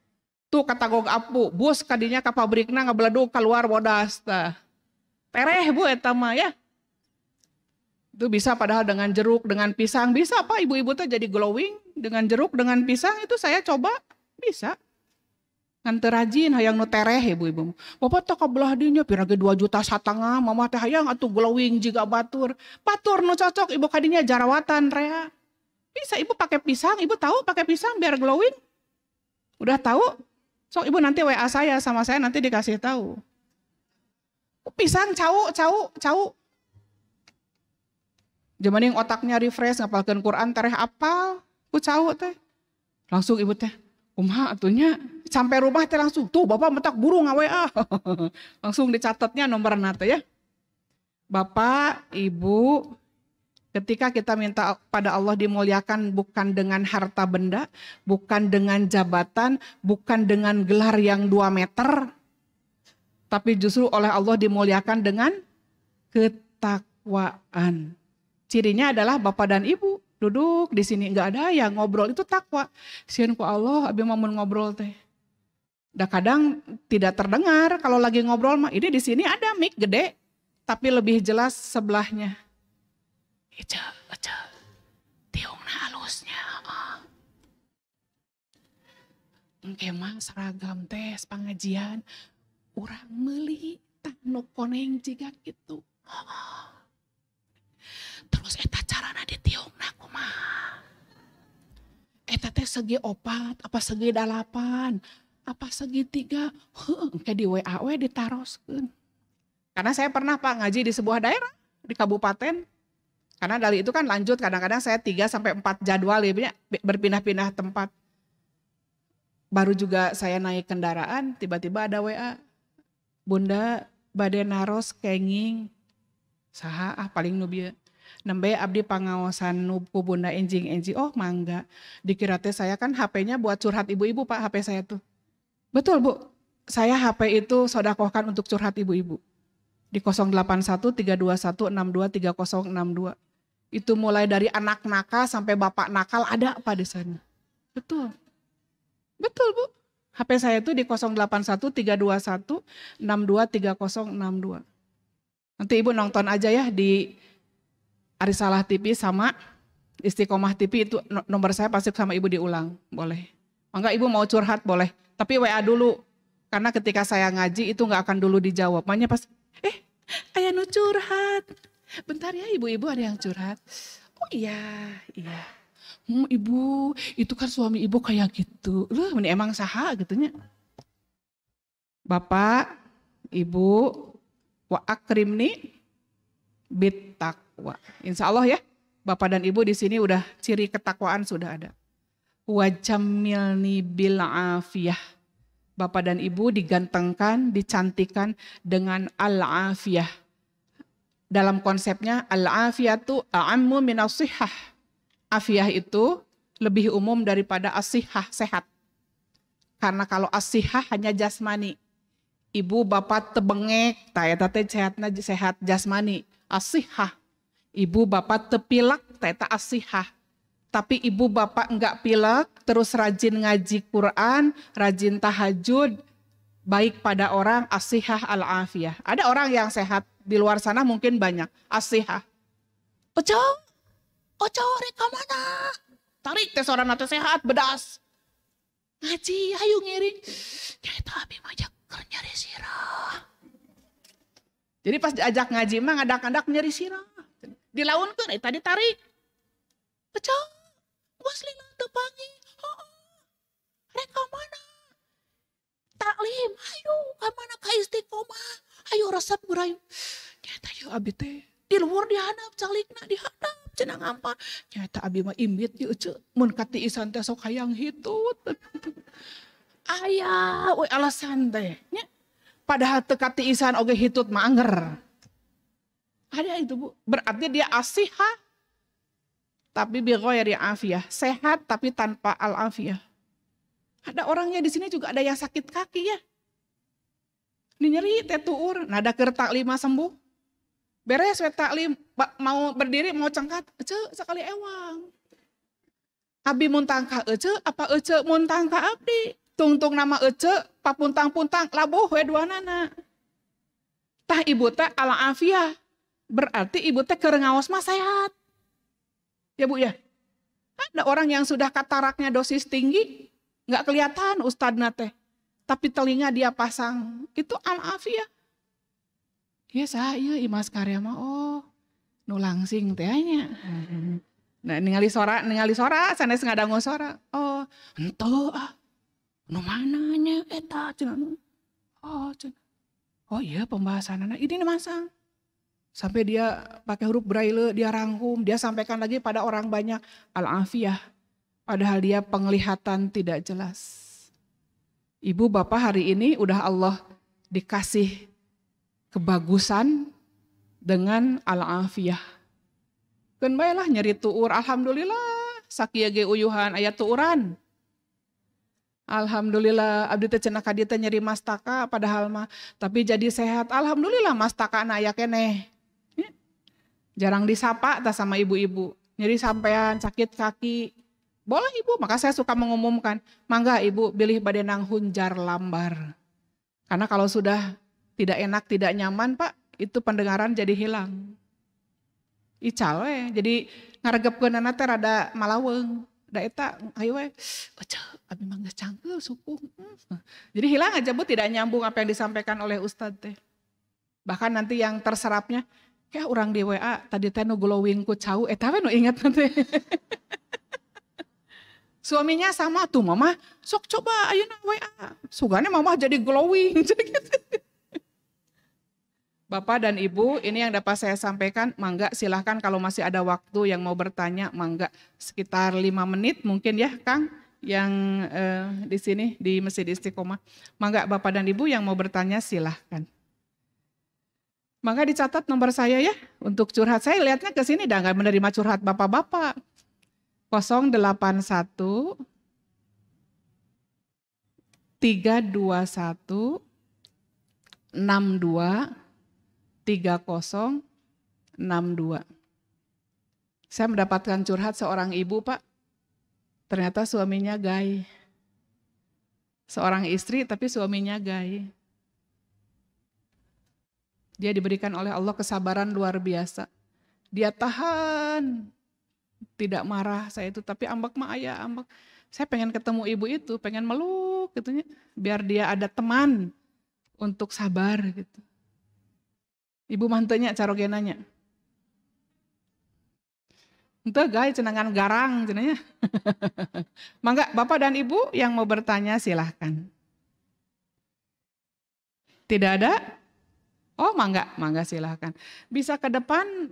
Tuh kata gog apu. Bus kadinya ka pabrikna ngabeledug keluar bodas. Tah. Tereh bu eta mah ya. Itu bisa padahal dengan jeruk, dengan pisang. Bisa pak ibu-ibu tuh jadi glowing. Dengan jeruk, dengan pisang itu saya coba. Bisa. Ngan rajin hayang nu tereh ibu-ibu. Bapak tak kabelah dinya pirage 2,5 juta mama teh hayang atuh glowing jiga batur. Batur nu cocok ibu kadinya jarawatan rea. Bisa ibu pakai pisang, ibu tahu pakai pisang biar glowing? Udah tahu? Sok ibu nanti WA saya sama saya nanti dikasih tahu. Pisang cau. Jamaning otaknya refresh ngapalkeun Quran tereh apal, ku cau teh. Langsung ibu teh, kumaha atunya? Sampai rumah teh langsung, tuh bapak mentak buru nga-WA. Langsung dicatatnya nomorna teh ya. Bapak, ibu, ketika kita minta pada Allah dimuliakan bukan dengan harta benda, bukan dengan jabatan, bukan dengan gelar yang 2 meter, tapi justru oleh Allah dimuliakan dengan ketakwaan. Cirinya adalah bapak dan ibu duduk di sini nggak ada yang ngobrol, itu takwa. Sieun ku Allah, abi mau ngobrol teh. Dah kadang tidak terdengar kalau lagi ngobrol mah. Ini di sini ada mic gede, tapi lebih jelas sebelahnya. Ece, tiungna halusnya. Engke mah seragam tes pengajian. Urang meuli tah nu koneng jiga kitu. Terus eta carana ditiungna kumaha? Eta teh segi 4, apa segi 8, apa segi 3, engke di WA we ditaroskeun. Karena saya pernah Pak ngaji di sebuah daerah di kabupaten. Karena dari itu kan lanjut, kadang-kadang saya 3-4 jadwal ya, berpindah-pindah tempat. Baru juga saya naik kendaraan, tiba-tiba ada WA. Bunda bade naros kenging. Saha paling nu bieu. Nembe abdi pangaosan nu ku Bunda enjing-enjing. Oh mangga. Dikira teh saya kan HP-nya buat curhat ibu-ibu Pak, HP saya tuh. Betul Bu, saya HP itu sodakohkan untuk curhat ibu-ibu. Di 081 321 62 3062. Itu mulai dari anak nakal sampai bapak nakal ada apa di sana. Betul. Betul Bu. HP saya itu di 081 321 62 3062. Nanti Ibu nonton aja ya di Arisalah TV sama Istiqomah TV, itu nomor saya pasti sama Ibu diulang. Boleh. Enggak Ibu mau curhat boleh. Tapi WA dulu. Karena ketika saya ngaji itu nggak akan dulu dijawab. Makanya pas, ayah nu curhat. Bentar ya ibu-ibu ada yang curhat. Oh iya. Ibu, itu kan suami ibu kayak gitu. Loh ini emang saha gitunya. Bapak, ibu, wa akrimni bit taqwa. Insya Allah ya, Bapak dan Ibu di sini udah ciri ketakwaan sudah ada. Wa jammilni bil afiyah. Bapak dan Ibu digantengkan, dicantikan dengan al-afiyah. Dalam konsepnya al-afiyatu a'ammu minas sihah. Afiyah itu lebih umum daripada as-sihah, sehat. Karena kalau as-sihah hanya jasmani. Ibu bapak tebengek, eta teh sehat jasmani, as-sihah. Ibu bapak tepilak, eta as-sihah. Tapi ibu bapak enggak pilek, terus rajin ngaji Quran, rajin tahajud, baik pada orang, as-sihah al-afiyah. Ada orang yang sehat, di luar sana mungkin banyak, as-sihah. Ojo reka mana? Tarik teh sorana teh sehat, bedas. Ngaji, ayo ngiring. Kita abi majak nyeri sirah. Jadi pas diajak ngaji mah ngadak-ngadak nyeri sirah. Dilaunkeun eta ditarik. Ojo, bos lila teu panggil. Reka mana? Taklim, ayo ka mana ka Istiqomah. Ayo resep gurayu. Nyata yeuh abi teh di luhur dihandap, calikna dihandap. Cenah ngampar. Nyata abi mah imbit yeuh ceu. Mun kati isan teh sok hayang hitut. Aya we alasan teh nya. Padahal teu kati isan oge hitut mah anger. Ada itu Bu. Berarti dia asihah tapi bi ghairi afiyah, sehat tapi tanpa al-afiyah. Ada orangnya di sini juga ada yang sakit kaki ya. Nyeri teh tuur, nada keur taklim sembuh. Beres we taklim, mau berdiri mau cengkat, ece sekali ewang. Abi muntang ka ece, apa ece muntang ka abdi? Tungtung nama ece, papuntang-puntang, labuh we duanana. Tah ibu teh ala afiyah, berarti ibu teh keur ngaos mah sehat. Ya Bu ya. Ada orang yang sudah kataraknya dosis tinggi, nggak kelihatan ustadna teh. Tapi telinga dia pasang, itu ala afiyah. Iya saya imas karya mah nu langsing teh nya. Nah ningali sora sanes ngadangu sora. Oh, henteu nu mana nya eta cenah. Oh iya pembahasanana ini masang. Sampai dia pakai huruf braille, dia rangkum, dia sampaikan lagi pada orang banyak al-afiyah. Padahal dia penglihatan tidak jelas. Ibu bapak hari ini udah Allah dikasih kebagusan dengan al-afiyah. Keun bae lah nyeri tuur, alhamdulillah sakieu ge uyuhan aya tuuran. Alhamdulillah abdi teh cenah ka dieu teh nyeri mastaka padahal mah tapi jadi sehat. Alhamdulillah mastakana aya keneh. Jarang disapa tah sama ibu-ibu. Nyeri sampean sakit kaki. Boleh Ibu, maka saya suka mengumumkan, mangga Ibu pilih badenang hunjar lambar. Karena kalau sudah tidak enak, tidak nyaman Pak, itu pendengaran jadi hilang. Ical we, jadi ngaregepkeunana teh rada malaweung. Da eta ayo we, abi mah geus cangkeul suku. Jadi hilang aja Bu, tidak nyambung apa yang disampaikan oleh Ustadz teh. Bahkan nanti yang terserapnya, kayak orang di WA tadi teh nu glowing ku cau, eta we nu inget nanti. Suaminya sama tuh, mama sok coba ayeuna WA. Sugane mama jadi glowing. Bapak dan Ibu, ini yang dapat saya sampaikan, mangga silahkan kalau masih ada waktu yang mau bertanya, mangga sekitar 5 menit mungkin ya Kang, yang di sini di Masjid Istiqomah. Mangga Bapak dan Ibu yang mau bertanya silahkan. Maka dicatat nomor saya ya, untuk curhat. Saya lihatnya ke sini udah nggak menerima curhat bapak-bapak. 081 321 62 3062. Saya mendapatkan curhat seorang ibu, Pak. Ternyata suaminya gay. Seorang istri tapi suaminya gay. Dia diberikan oleh Allah kesabaran luar biasa. Dia tahan, tidak marah saya itu, tapi ambek mah ayah, ambek. Saya pengen ketemu ibu itu, pengen meluk gitu, biar dia ada teman untuk sabar gitu. Ibu mantunya carogenanya. Itu guys, cenangan garang cenanya. Mangga Bapak dan Ibu yang mau bertanya silahkan. Tidak ada? Oh mangga silahkan. Bisa ke depan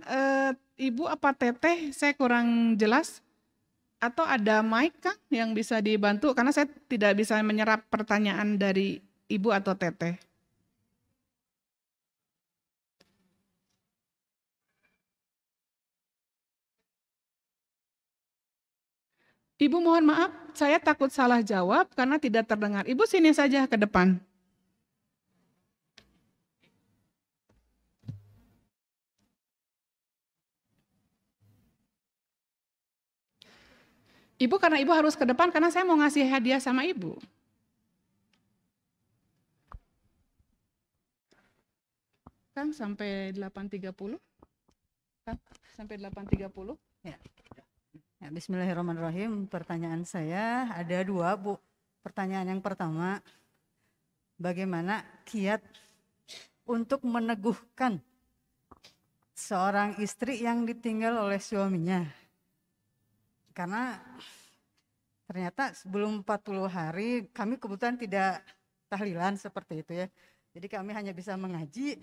Ibu apa Teteh, saya kurang jelas. Atau ada mic Kang yang bisa dibantu, karena saya tidak bisa menyerap pertanyaan dari Ibu atau Teteh. Ibu mohon maaf, saya takut salah jawab karena tidak terdengar. Ibu sini saja ke depan. Ibu karena Ibu harus ke depan karena saya mau ngasih hadiah sama Ibu. Kang sampai 8.30? Kang sampai 8.30? Ya. Ya, bismillahirrahmanirrahim. Pertanyaan saya ada dua, Bu. Pertanyaan yang pertama, bagaimana kiat untuk meneguhkan seorang istri yang ditinggal oleh suaminya? Karena ternyata sebelum 40 hari kami kebetulan tidak tahlilan seperti itu ya. Jadi kami hanya bisa mengaji,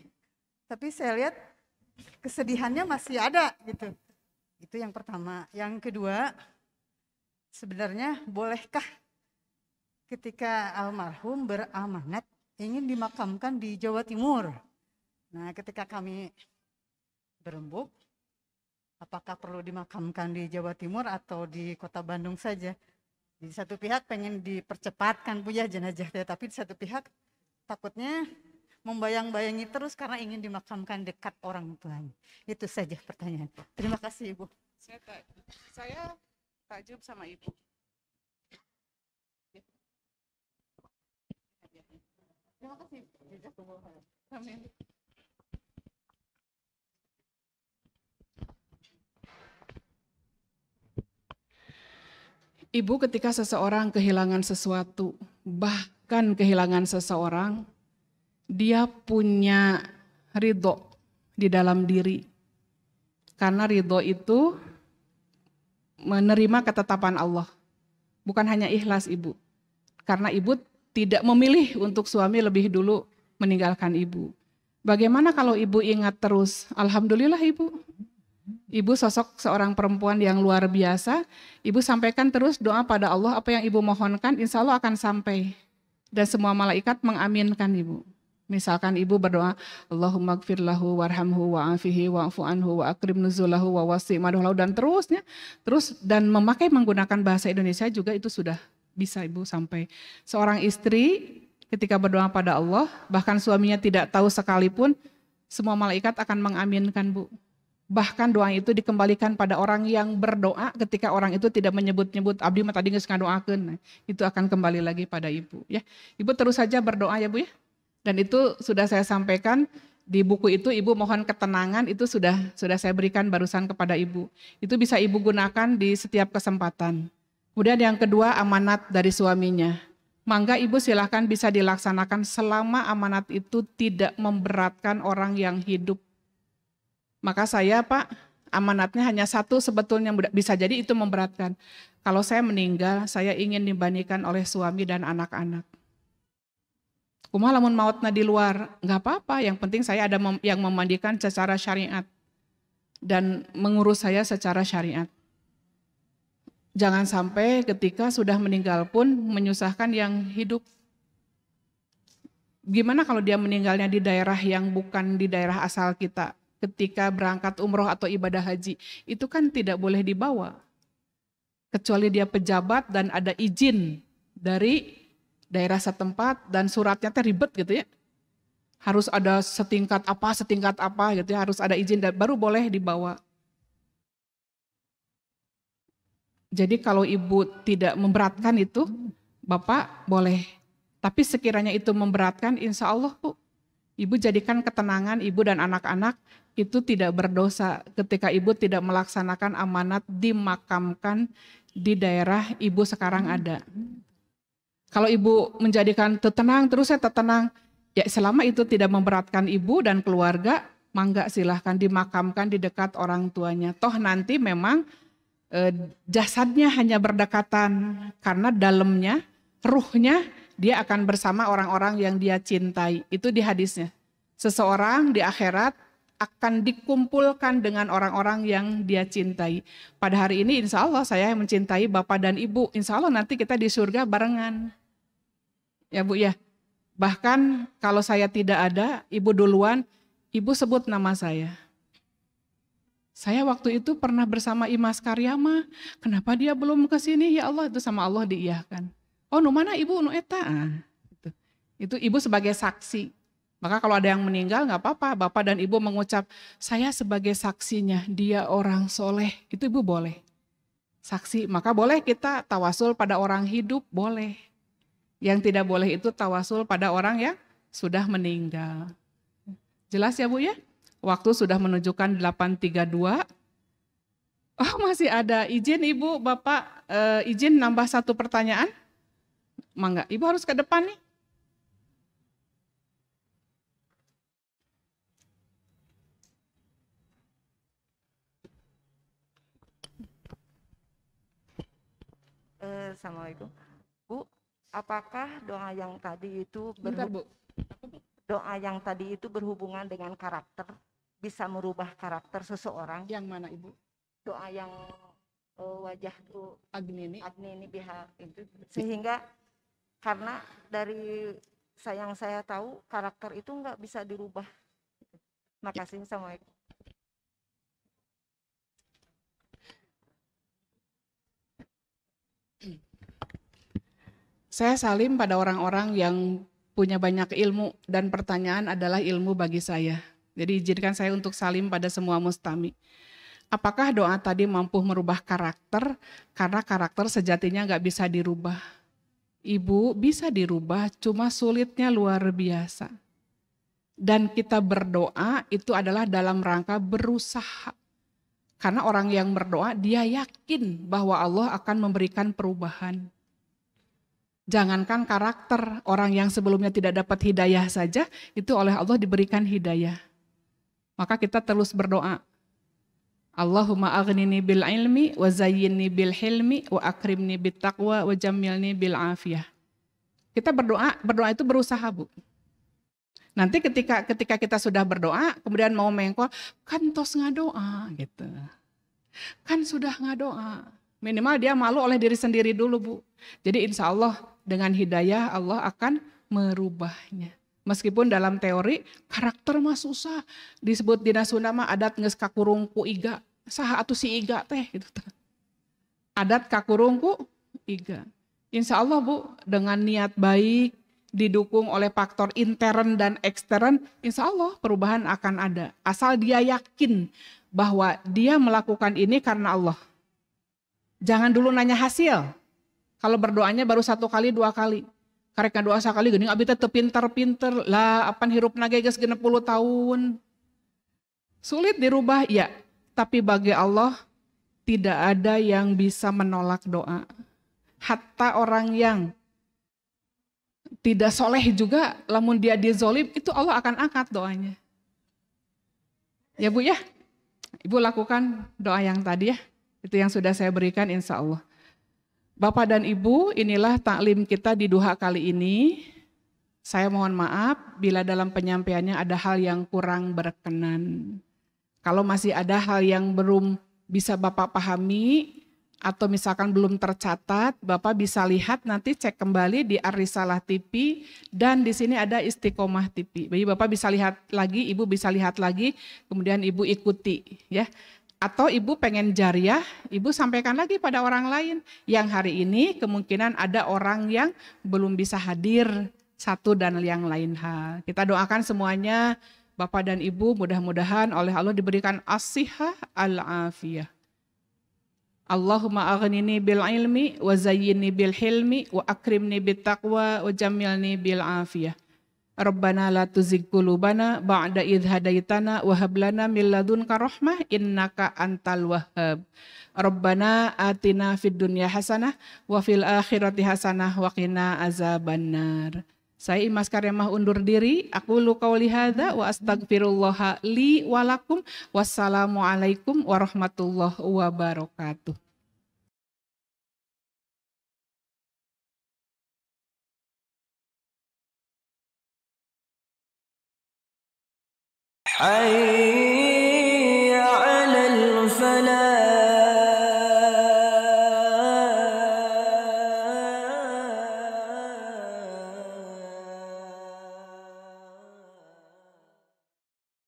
tapi saya lihat kesedihannya masih ada gitu. Itu yang pertama. Yang kedua, sebenarnya bolehkah ketika almarhum beramanat ingin dimakamkan di Jawa Timur? Nah, ketika kami berembuk, apakah perlu dimakamkan di Jawa Timur atau di Kota Bandung saja? Di satu pihak pengen dipercepatkan punya jenazah, tapi di satu pihak takutnya membayang-bayangi terus karena ingin dimakamkan dekat orang tuanya. Itu saja pertanyaan. Terima kasih Ibu. Saya takjub sama Ibu. Terima kasih. Amin. Ibu ketika seseorang kehilangan sesuatu, bahkan kehilangan seseorang, dia punya ridho di dalam diri. Karena ridho itu menerima ketetapan Allah. Bukan hanya ikhlas Ibu. Karena Ibu tidak memilih untuk suami lebih dulu meninggalkan Ibu. Bagaimana kalau Ibu ingat terus, alhamdulillah Ibu. Ibu sosok seorang perempuan yang luar biasa. Ibu sampaikan terus doa pada Allah, apa yang Ibu mohonkan insya Allah akan sampai. Dan semua malaikat mengaminkan Ibu. Misalkan Ibu berdoa, Allahumma gfir lahu warhamhu wa'afihi wa'fu anhu wa akrim nuzulahu wa wasi' madhulahu, dan terusnya. Terus dan menggunakan bahasa Indonesia juga itu sudah bisa Ibu sampai. Seorang istri ketika berdoa pada Allah, bahkan suaminya tidak tahu sekalipun, semua malaikat akan mengaminkan Bu. Bahkan doa itu dikembalikan pada orang yang berdoa ketika orang itu tidak menyebut-nyebut abdi mah tadi geus ngadoakeun. Itu akan kembali lagi pada Ibu ya. Ibu terus saja berdoa ya Bu ya. Dan itu sudah saya sampaikan di buku itu, Ibu mohon ketenangan itu sudah saya berikan barusan kepada Ibu. Itu bisa Ibu gunakan di setiap kesempatan. Kemudian yang kedua, amanat dari suaminya. Mangga Ibu silahkan bisa dilaksanakan selama amanat itu tidak memberatkan orang yang hidup. Maka saya Pak, amanatnya hanya satu sebetulnya, bisa jadi itu memberatkan. Kalau saya meninggal, saya ingin dibandingkan oleh suami dan anak-anak. Kumaha lamun mautna di luar, nggak apa-apa. Yang penting saya ada yang memandikan secara syariat dan mengurus saya secara syariat. Jangan sampai ketika sudah meninggal pun menyusahkan yang hidup. Gimana kalau dia meninggalnya di daerah yang bukan di daerah asal kita? Ketika berangkat umroh atau ibadah haji, itu kan tidak boleh dibawa. Kecuali dia pejabat dan ada izin dari daerah setempat dan suratnya ribet gitu ya. Harus ada setingkat apa gitu ya, harus ada izin dan baru boleh dibawa. Jadi kalau ibu tidak memberatkan itu, Bapak boleh. Tapi sekiranya itu memberatkan, insya Allah Bu, ibu jadikan ketenangan ibu dan anak-anak itu tidak berdosa ketika ibu tidak melaksanakan amanat dimakamkan di daerah ibu sekarang ada. Kalau ibu menjadikan tenang, terus saya tenang, ya selama itu tidak memberatkan ibu dan keluarga, mangga silahkan dimakamkan di dekat orang tuanya. Toh nanti memang jasadnya hanya berdekatan karena dalamnya, ruhnya dia akan bersama orang-orang yang dia cintai. Itu di hadisnya. Seseorang di akhirat akan dikumpulkan dengan orang-orang yang dia cintai. Pada hari ini insya Allah saya mencintai Bapak dan Ibu. Insya Allah nanti kita di surga barengan. Ya Bu ya. Bahkan kalau saya tidak ada, Ibu duluan, Ibu sebut nama saya. Saya waktu itu pernah bersama Imas Karyama. Kenapa dia belum ke sini? Ya Allah, itu sama Allah diiyahkan. Oh, nu mana Ibu? Nu eta. Itu Ibu sebagai saksi. Maka kalau ada yang meninggal nggak apa-apa. Bapak dan Ibu mengucap, saya sebagai saksinya, dia orang soleh. Itu Ibu boleh. Saksi, maka boleh kita tawasul pada orang hidup, boleh. Yang tidak boleh itu tawasul pada orang yang sudah meninggal. Jelas ya Bu ya? Waktu sudah menunjukkan 8.32. Oh masih ada. Izin Ibu, Bapak, izin nambah satu pertanyaan. Mangga, Ibu harus ke depan nih. Assalamualaikum. Bu, apakah doa yang tadi itu Bentar, Bu. berhubungan dengan karakter, bisa merubah karakter seseorang? Yang mana Ibu? Doa yang wajahku Agni ini pihak itu, sehingga karena dari yang saya tahu karakter itu nggak bisa dirubah. Makasih. Assalamualaikum. Saya salim pada orang-orang yang punya banyak ilmu dan pertanyaan adalah ilmu bagi saya. Jadi izinkan saya untuk salim pada semua mustami. Apakah doa tadi mampu merubah karakter? Karena karakter sejatinya nggak bisa dirubah. Ibu bisa dirubah, cuma sulitnya luar biasa. Dan kita berdoa itu adalah dalam rangka berusaha. Karena orang yang berdoa dia yakin bahwa Allah akan memberikan perubahan. Jangankan karakter, orang yang sebelumnya tidak dapat hidayah saja, itu oleh Allah diberikan hidayah. Maka kita terus berdoa. Allahumma aghnini bil ilmi wa zayyinni bil hilmi wa akrimni bit taqwa wa jammilni bil afiyah. Kita berdoa itu berusaha Bu. Nanti ketika kita sudah berdoa, kemudian mau mengkol, kan tos ngadoa gitu. Kan sudah ngadoa. Minimal dia malu oleh diri sendiri dulu Bu. Jadi insya Allah dengan hidayah Allah akan merubahnya. Meskipun dalam teori karakter mah susah. Disebut dina Sunda mah adat geus kakurung ku iga. Saha atuh si iga teh gitu. Adat kakurung ku iga. Insya Allah Bu, dengan niat baik, didukung oleh faktor intern dan ekstern, insya Allah perubahan akan ada. Asal dia yakin bahwa dia melakukan ini karena Allah. Jangan dulu nanya hasil. Kalau berdoanya baru 1 kali, 2 kali. Karek doa sekali geuning abi teh teu pinter-pinter lah, apan hirupna ge geus 60 tahun. Sulit dirubah ya, tapi bagi Allah tidak ada yang bisa menolak doa. Hatta orang yang tidak soleh juga, lamun dia dizolim, itu Allah akan angkat doanya. Ya Bu ya, Ibu lakukan doa yang tadi ya, itu yang sudah saya berikan insya Allah. Bapak dan Ibu, inilah taklim kita di duha kali ini. Saya mohon maaf bila dalam penyampaiannya ada hal yang kurang berkenan. Kalau masih ada hal yang belum bisa Bapak pahami, atau misalkan belum tercatat, Bapak bisa lihat nanti cek kembali di Ar-Risalah TV dan di sini ada Istiqomah TV. Jadi Bapak bisa lihat lagi, Ibu bisa lihat lagi, kemudian Ibu ikuti ya. Atau Ibu pengen jariah, Ibu sampaikan lagi pada orang lain. Yang hari ini kemungkinan ada orang yang belum bisa hadir satu dan yang lain hal. Kita doakan semuanya Bapak dan Ibu mudah-mudahan oleh Allah diberikan as-sihah al-afiyah. Allahumma aghnini bil ilmi wa zayyinni bil hilmi wa akrimni bit taqwa wa jamilni bil afiyah. Rabbana la tuzigh qulubana ba'da idh hadaitana wa hab lana min ladunka rahmah innaka antal wahhab. Rabbana atina fid dunya hasanah wa fil akhirati hasanah wa qina azabannar. Saya Imas Karimah undur diri. Aku lu qauli hadza wa astaghfirullah li wa lakum. Wassalamualaikum warahmatullahi wabarakatuh. حي